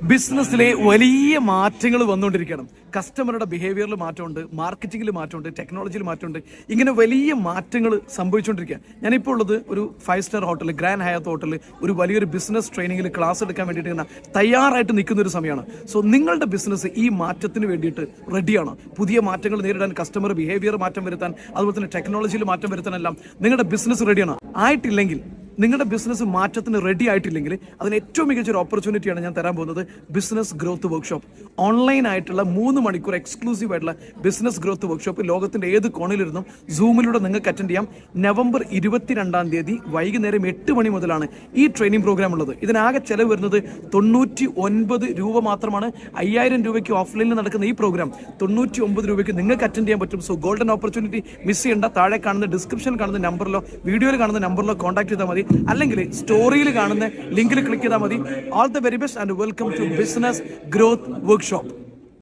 ബിസിനസ്സിലെ വലിയ മാറ്റങ്ങൾ വന്നുകൊണ്ടിരിക്കുകയാണ്. കസ്റ്റമറുടെ ബിഹേവിയറിൽ മാറ്റമുണ്ട്, മാർക്കറ്റിംഗിൽ മാറ്റമുണ്ട്, ടെക്നോളജിയിൽ മാറ്റമുണ്ട്. ഇങ്ങനെ വലിയ മാറ്റങ്ങൾ സംഭവിച്ചുകൊണ്ടിരിക്കുക. ഞാനിപ്പോൾ ഉള്ളത് ഒരു 5 സ്റ്റാർ ഹോട്ടൽ, ഗ്രാൻഡ് ഹയാത്ത് ഹോട്ടലിൽ ഒരു വലിയൊരു ബിസിനസ് ട്രെയിനിങ്ങിൽ ക്ലാസ് എടുക്കാൻ വേണ്ടിയിട്ട് തയ്യാറായിട്ട് നിൽക്കുന്ന ഒരു സമയമാണ്. സോ നിങ്ങളുടെ ബിസിനസ് ഈ മാറ്റത്തിന് വേണ്ടിയിട്ട് റെഡിയാണ്. പുതിയ മാറ്റങ്ങൾ നേരിടാൻ, കസ്റ്റമർ ബിഹേവിയർ മാറ്റം വരുത്താൻ, അതുപോലെ തന്നെ ടെക്നോളജിയിൽ മാറ്റം വരുത്താനെല്ലാം നിങ്ങളുടെ ബിസിനസ് റെഡിയാണ്. ആയിട്ടില്ലെങ്കിൽ, നിങ്ങളുടെ ബിസിനസ് മാറ്റത്തിന് റെഡി ആയിട്ടില്ലെങ്കിൽ അതിന് ഏറ്റവും മികച്ച ഒരു ഓപ്പർച്യൂണിറ്റിയാണ് ഞാൻ തരാൻ പോകുന്നത്. ബിസിനസ് ഗ്രോത്ത് വർക്ക്ഷോപ്പ്, ഓൺലൈൻ ആയിട്ടുള്ള 3 മണിക്കൂർ എക്സ്ക്ലൂസീവ് ആയിട്ടുള്ള ബിസിനസ് ഗ്രോത്ത് വർക്ക്ഷോപ്പ് ലോകത്തിന്റെ ഏത് കോണിലിരുന്നും സൂമിലൂടെ നിങ്ങൾക്ക് അറ്റൻഡ് ചെയ്യാം. നവംബർ 22-ാം തീയതി വൈകുന്നേരം 8 മണി മുതലാണ് ഈ ട്രെയിനിങ് പ്രോഗ്രാം ഉള്ളത്. ഇതിനാകെ ചെലവ് വരുന്നത് 99 രൂപ മാത്രമാണ്. 5000 രൂപയ്ക്ക് ഓഫ്ലൈനിൽ നടക്കുന്ന ഈ പ്രോഗ്രാം 99 രൂപയ്ക്ക് നിങ്ങൾക്ക് അറ്റൻഡ് ചെയ്യാൻ പറ്റും. സോ ഗോൾഡൻ ഓപ്പർച്യൂണിറ്റി മിസ് ചെയ്യേണ്ട. താഴെ കാണുന്ന ഡിസ്ക്രിപ്ഷനിൽ കാണുന്ന നമ്പറിലോ വീഡിയോയിൽ കാണുന്ന നമ്പറിലോ കോൺടാക്ട് ചെയ്താൽ മതി, അല്ലെങ്കിൽ സ്റ്റോറിയിൽ കാണുന്ന ലിങ്കിൽ ക്ലിക്ക് ചെയ്താൽ മതി. All the very best and welcome to business growth workshop.